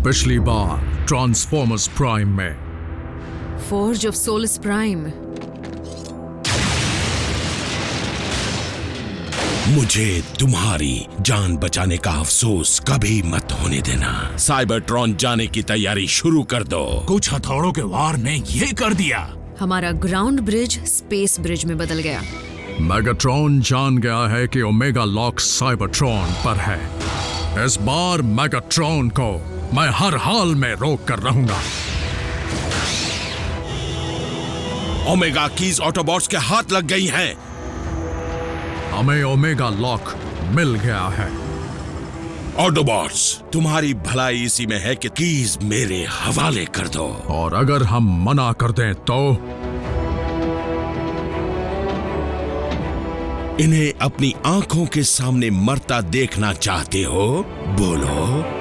पिछली बार Transformers Prime में। Forge of Solus Prime. मुझे तुम्हारी जान बचाने का अफसोस कभी मत होने देना। साइबरट्रॉन जाने की तैयारी शुरू कर दो। कुछ हथौड़ों के वार ने ये कर दिया। हमारा ग्राउंड ब्रिज स्पेस ब्रिज में बदल गया। मेगाट्रॉन जान गया है कि ओमेगा लॉक साइबरट्रॉन पर है। इस बार मेगाट्रॉन को मैं हर हाल में रोक कर रहूंगा। ओमेगा कीज ऑटोबॉट्स के हाथ लग गई हैं। हमें ओमेगा लॉक मिल गया है। ऑटोबॉट्स, तुम्हारी भलाई इसी में है कि कीज मेरे हवाले कर दो। और अगर हम मना कर दें तो इन्हें अपनी आंखों के सामने मरता देखना चाहते हो? बोलो।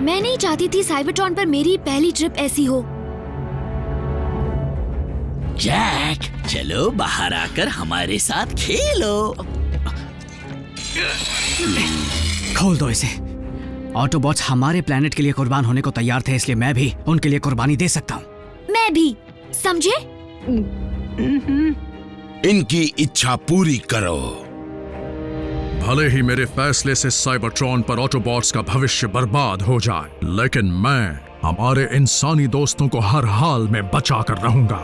मैं नहीं चाहती थी साइबरट्रॉन पर मेरी पहली ट्रिप ऐसी हो। जैक, चलो बाहर आकर हमारे साथ खेलो। खोल दो इसे। ऑटोबॉट्स हमारे प्लेनेट के लिए कुर्बान होने को तैयार थे, इसलिए मैं भी उनके लिए कुर्बानी दे सकता हूँ। मैं भी, समझे? इनकी इच्छा पूरी करो। भले ही मेरे फैसले से साइबरट्रॉन पर ऑटोबॉट्स का भविष्य बर्बाद हो जाए, लेकिन मैं हमारे इंसानी दोस्तों को हर हाल में बचा कर रहूंगा।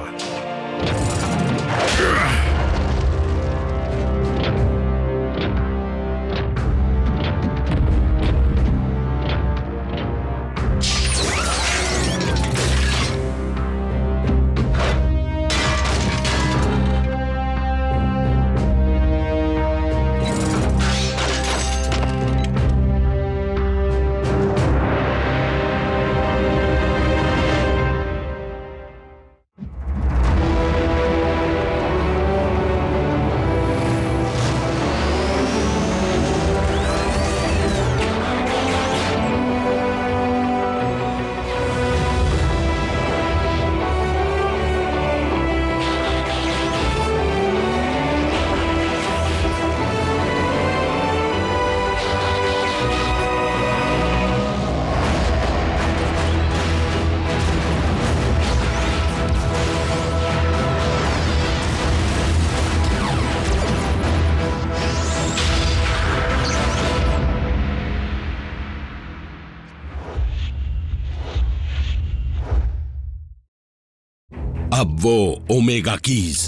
अब वो ओमेगा कीज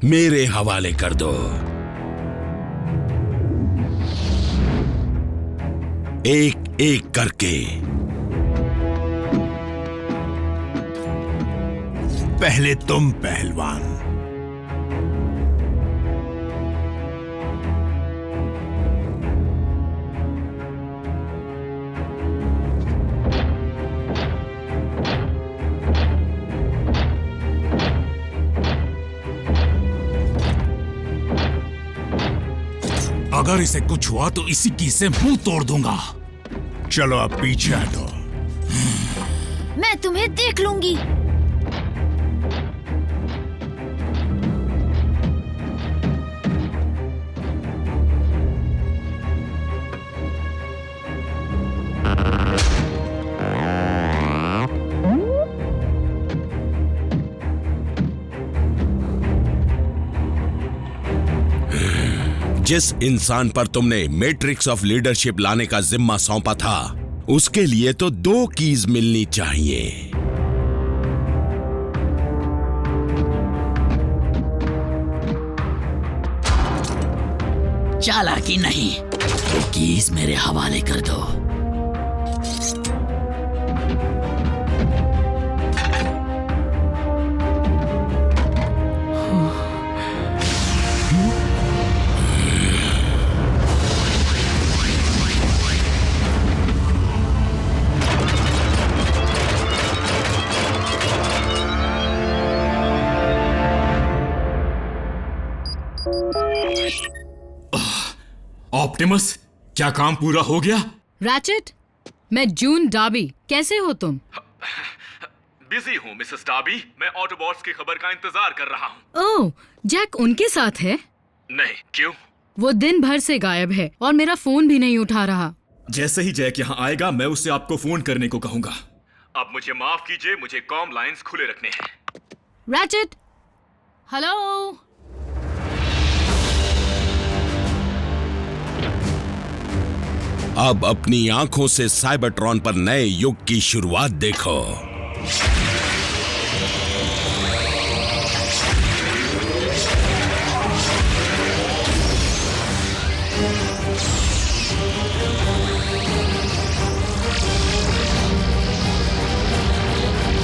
मेरे हवाले कर दो। एक एक करके। पहले तुम पहलवान। अगर इसे कुछ हुआ तो इसी की से मुंह तोड़ दूंगा। चलो अब पीछे हटो। मैं तुम्हें देख लूंगी। जिस इंसान पर तुमने मैट्रिक्स ऑफ लीडरशिप लाने का जिम्मा सौंपा था, उसके लिए तो 2 कीज मिलनी चाहिए। चालाकी नहीं, वो कीज मेरे हवाले कर दो। ऑप्टिमस, क्या काम पूरा हो गया? रैचेट, मैं जून डार्बी। कैसे हो तुम? बिजी हूँ मिसेस डार्बी। मैं ऑटोबॉट्स की खबर का इंतजार कर रहा हूँ। ओह, जैक उनके साथ है? नहीं, क्यों? वो दिन भर से गायब है और मेरा फोन भी नहीं उठा रहा। जैसे ही जैक यहाँ आएगा मैं उससे आपको फोन करने को कहूंगा। अब मुझे माफ कीजिए, मुझे कॉम लाइंस खुले रखने हैं। Ratchet, hello. अब अपनी आंखों से साइबरट्रॉन पर नए युग की शुरुआत देखो।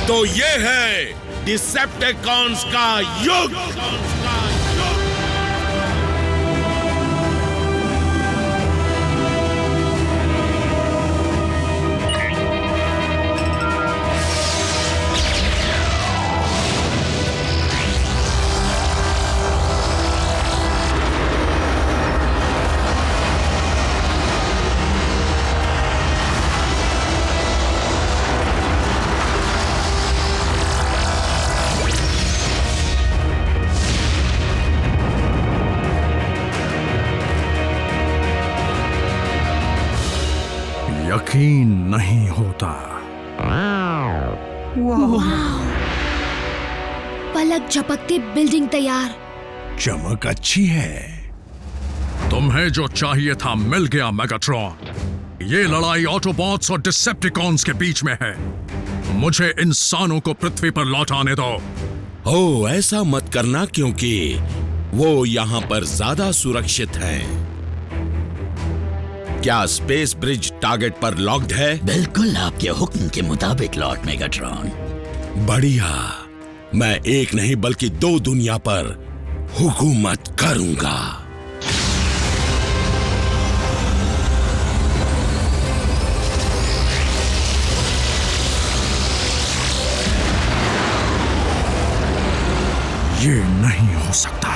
तो ये है डिसेप्टिकॉन्स का युग। यकीन नहीं होता। पलक झपकते बिल्डिंग तैयार। चमक अच्छी है। तुम्हें जो चाहिए था मिल गया मेगाट्रॉन। ये लड़ाई ऑटोबॉट्स और डिसेप्टिकॉन्स के बीच में है। मुझे इंसानों को पृथ्वी पर लौटाने दो। ओ, ऐसा मत करना क्योंकि वो यहाँ पर ज्यादा सुरक्षित हैं। क्या स्पेस ब्रिज टारगेट पर लॉक्ड है? बिल्कुल आपके हुक्म के मुताबिक लॉर्ड मेगाट्रॉन। बढ़िया। मैं एक नहीं बल्कि 2 दुनिया पर हुकूमत करूंगा। ये नहीं हो सकता।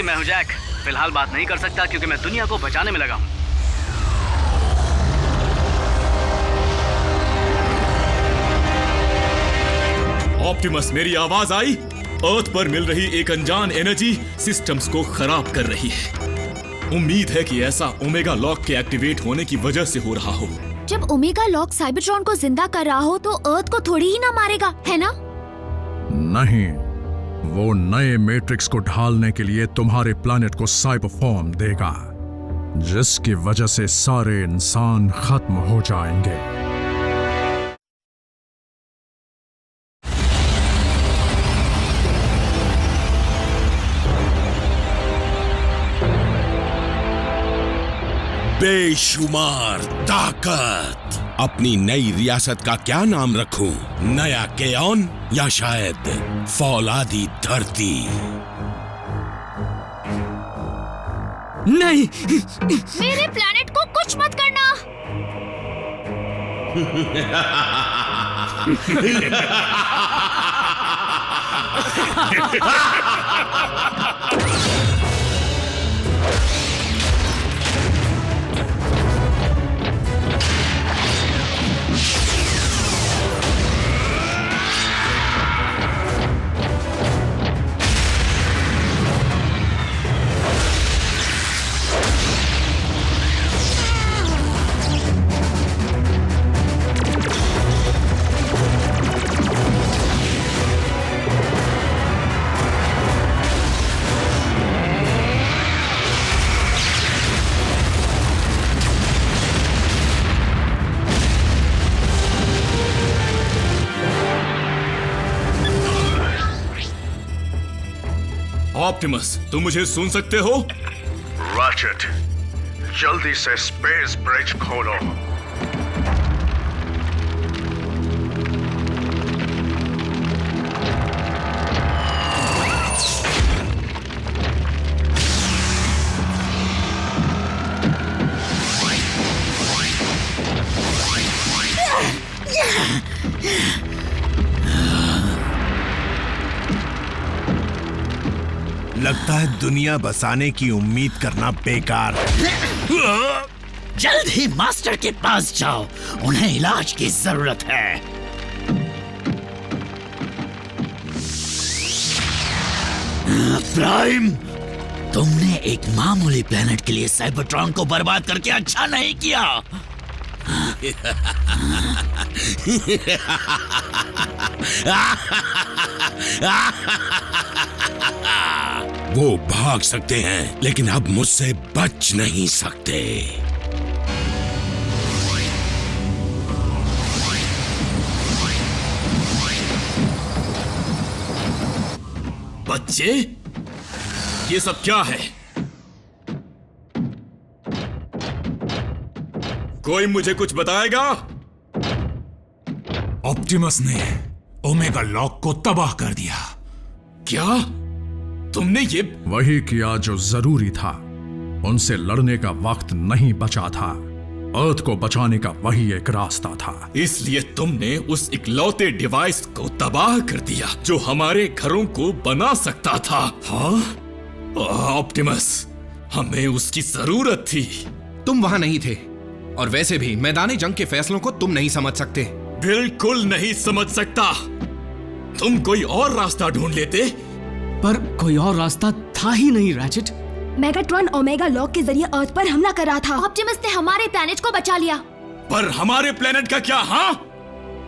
मैं हूं जैक। फिलहाल बात नहीं कर सकता क्योंकि मैं दुनिया को बचाने में लगा हूं। ऑप्टिमस, मेरी आवाज आई? अर्थ पर मिल रही एक अनजान एनर्जी सिस्टम्स को खराब कर रही है। उम्मीद है कि ऐसा ओमेगा लॉक के एक्टिवेट होने की वजह से हो रहा हो। जब ओमेगा लॉक साइबरट्रॉन को जिंदा कर रहा हो तो अर्थ को थोड़ी ही ना मारेगा, है ना? नहीं, वो नए मैट्रिक्स को ढालने के लिए तुम्हारे प्लैनेट को साइबर फॉर्म देगा, जिसकी वजह से सारे इंसान खत्म हो जाएंगे। बेशुमार ताकत। अपनी नई रियासत का क्या नाम रखूं? नया केयॉन या शायद फौलादी धरती? नहीं, मेरे प्लैनेट को कुछ मत करना। ऑप्टिमस, तुम मुझे सुन सकते हो? रैचेट, जल्दी से स्पेस ब्रिज खोलो। लगता है दुनिया बसाने की उम्मीद करना बेकार है। जल्द ही मास्टर के पास जाओ, उन्हें इलाज की जरूरत है। प्राइम, तुमने एक मामूली प्लेनेट के लिए साइबरट्रॉन को बर्बाद करके अच्छा नहीं किया। वो भाग सकते हैं, लेकिन अब मुझसे बच नहीं सकते। बच्चे, ये सब क्या है? कोई मुझे कुछ बताएगा? ऑप्टिमस ने ओमेगा लॉक को तबाह कर दिया। क्या तुमने ये? वही किया जो जरूरी था। उनसे लड़ने का वक्त नहीं बचा था। अर्थ को बचाने का वही एक रास्ता था। इसलिए तुमने उस इकलौते डिवाइस को तबाह कर दिया जो हमारे घरों को बना सकता था। हाँ ऑप्टिमस, हमें उसकी जरूरत थी। तुम वहां नहीं थे, और वैसे भी मैदानी जंग के फैसलों को तुम नहीं समझ सकते। बिल्कुल नहीं समझ सकता। तुम कोई और रास्ता ढूंढ लेते। पर कोई और रास्ता था ही नहीं रैचेट। मेगाट्रॉन ओमेगा लॉक के जरिए अर्थ पर हमला कर रहा था। ऑप्टिमस ने हमारे प्लेनेट को बचा लिया। पर हमारे प्लेनेट का क्या? हाँ,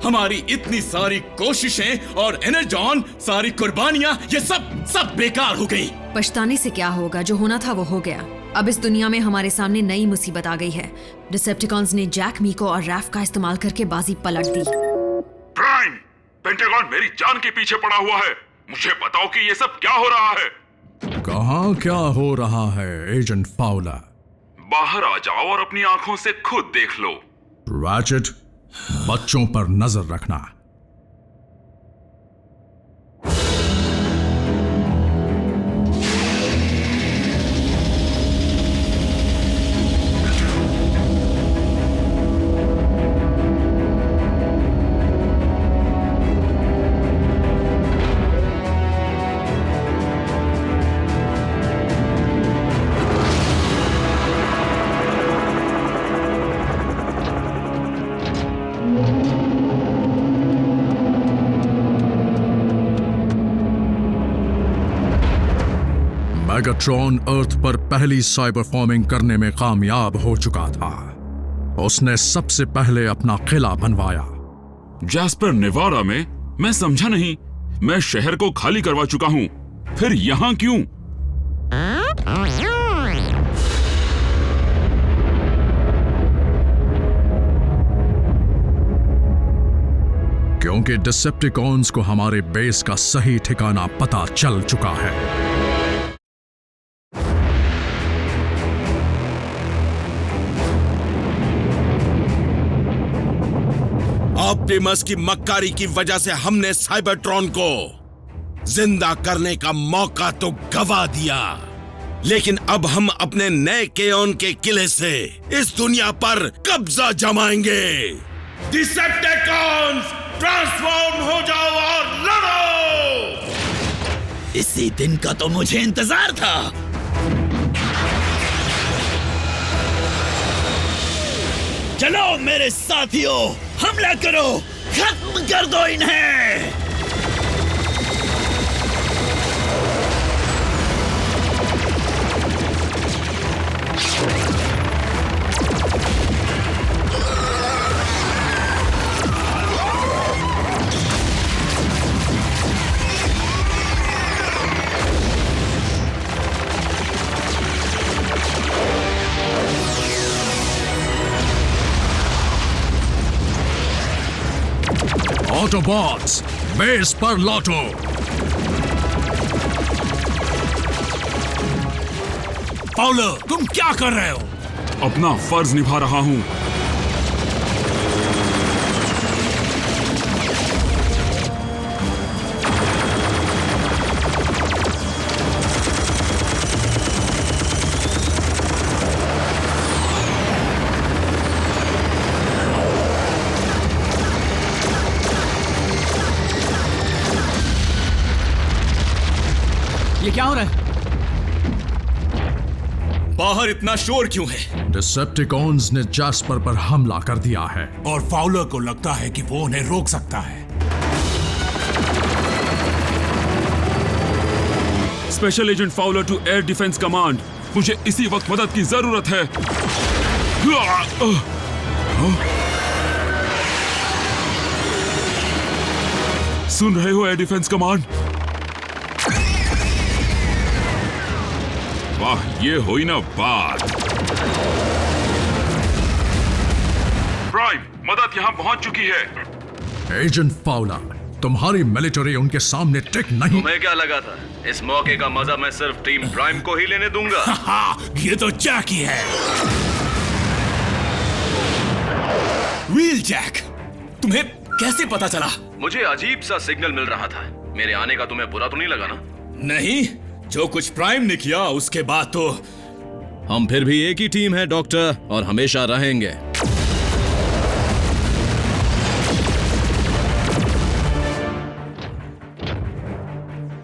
हमारी इतनी सारी कोशिशें और एनर्जॉन, सारी कुर्बानियां, ये सब बेकार हो गई। पछताने से क्या होगा? जो होना था वो हो गया। अब इस दुनिया में हमारे सामने नई मुसीबत आ गई है। डिसेप्टिकॉन्स ने जैक, मीको और रैफ का इस्तेमाल करके बाजी पलट दी। प्राइम, पेंटागन मेरी जान के पीछे पड़ा हुआ है। मुझे बताओ कि ये सब क्या हो रहा है? कहाँ क्या हो रहा है एजेंट फाउलर? बाहर आ जाओ और अपनी आंखों से खुद देख लो। रैचेट, बच्चों पर नजर रखना। मेगाट्रॉन अर्थ पर पहली साइबर फॉर्मिंग करने में कामयाब हो चुका था। उसने सबसे पहले अपना किला बनवाया। जैस्पर नेवारा में? मैं समझा नहीं। मैं शहर को खाली करवा चुका हूँ, फिर यहाँ क्यों? क्योंकि डिसेप्टिकॉन्स को हमारे बेस का सही ठिकाना पता चल चुका है। ऑप्टिमस की मक्कारी की वजह से हमने साइबरट्रॉन को जिंदा करने का मौका तो गवा दिया, लेकिन अब हम अपने नए केओन के किले से इस दुनिया पर कब्जा जमाएंगे। डिसेप्टिकॉन्स, ट्रांसफॉर्म हो जाओ और लड़ो! इसी दिन का तो मुझे इंतजार था। चलो मेरे साथियों, हमला करो, खत्म कर दो इन्हें। ऑटोबॉट्स, बेस पर लौटो। फाउलर, तुम क्या कर रहे हो? अपना फर्ज निभा रहा हूँ। ये क्या हो रहा है? बाहर इतना शोर क्यों है? डिसेप्टिकॉन्स ने जैस्पर पर हमला कर दिया है और फाउलर को लगता है कि वो उन्हें रोक सकता है। Special agent Fowler to air defence command, मुझे इसी वक्त मदद की जरूरत है। सुन रहे हो एयर डिफेंस कमांड? वाह, ये हुई ना बात। प्राइम, मदद यहां पहुंच चुकी है। एजेंट फाउलर, तुम्हारी मिलिट्री उनके सामने टिक नहीं। तुम्हें क्या लगा था इस मौके का मजा मैं सिर्फ टीम प्राइम को ही लेने दूंगा? ये तो जैक ही है। व्हील जैक, तुम्हें कैसे पता चला? मुझे अजीब सा सिग्नल मिल रहा था। मेरे आने का तुम्हें बुरा तो नहीं लगा ना? नहीं, जो कुछ प्राइम ने किया उसके बाद तो हम फिर भी एक ही टीम है डॉक्टर, और हमेशा रहेंगे।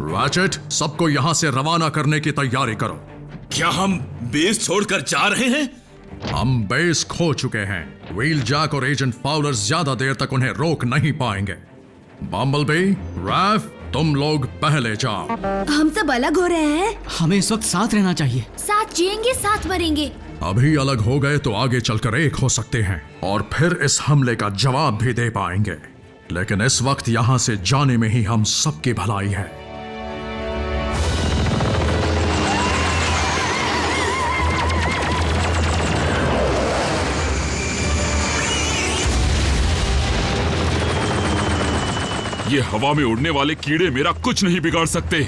रैचेट, सबको यहां से रवाना करने की तैयारी करो। क्या हम बेस छोड़कर जा रहे हैं? हम बेस खो चुके हैं। व्हील जैक और एजेंट फाउलर ज्यादा देर तक उन्हें रोक नहीं पाएंगे। बम्बलबी, रैफ, तुम लोग पहले जाओ। हम सब अलग हो रहे हैं। हमें इस वक्त साथ रहना चाहिए। साथ जिएंगे, साथ मरेंगे। अभी अलग हो गए तो आगे चलकर एक हो सकते हैं और फिर इस हमले का जवाब भी दे पाएंगे। लेकिन इस वक्त यहां से जाने में ही हम सबकी भलाई है। ये हवा में उड़ने वाले कीड़े मेरा कुछ नहीं बिगाड़ सकते।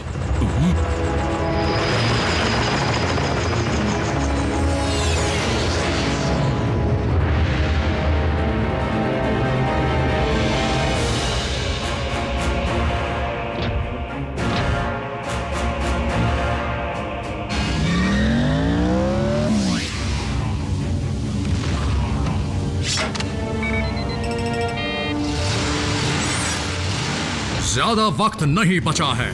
ज्यादा वक्त नहीं बचा है।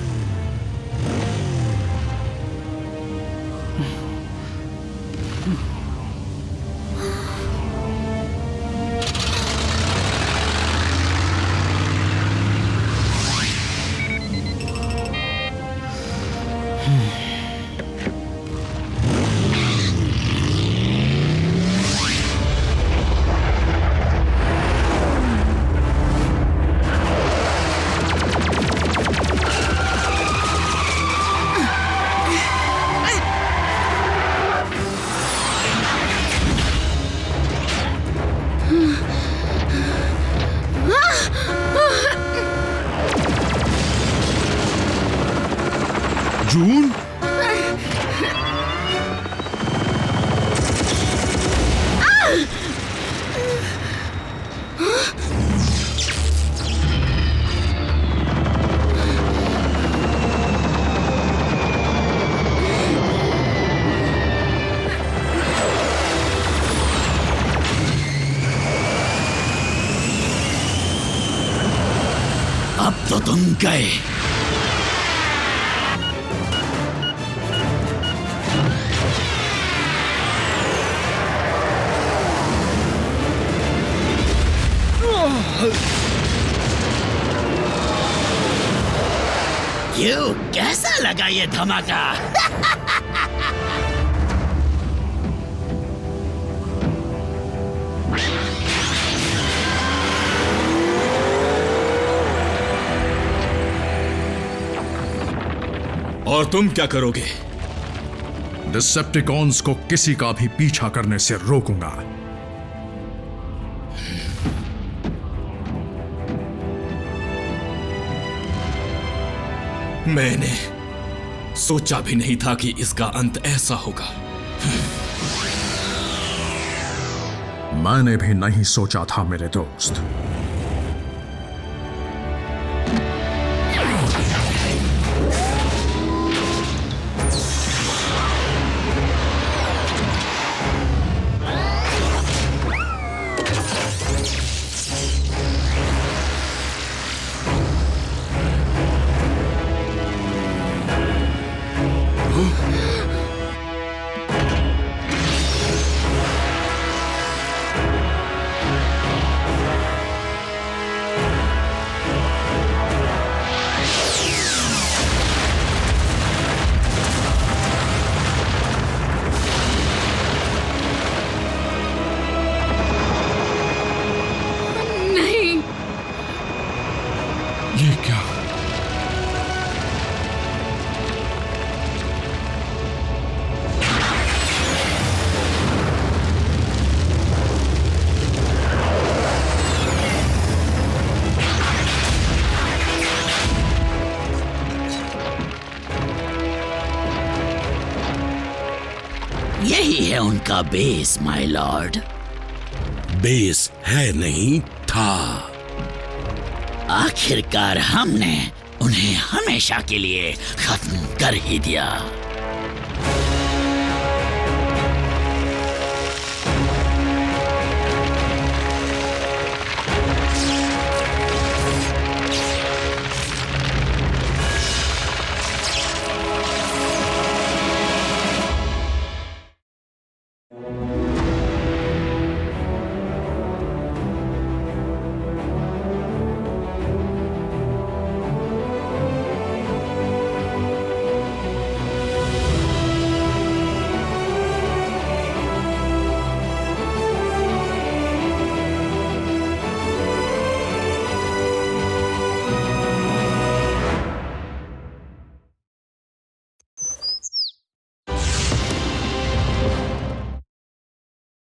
जून, अब तो तुम गए। क्यों, कैसा लगा ये धमाका? और तुम क्या करोगे? डिसेप्टिकॉन्स को किसी का भी पीछा करने से रोकूंगा। मैंने सोचा भी नहीं था कि इसका अंत ऐसा होगा। मैंने भी नहीं सोचा था मेरे दोस्त। उनका बेस माय लॉर्ड। बेस है नहीं था। आखिरकार हमने उन्हें हमेशा के लिए खत्म कर ही दिया।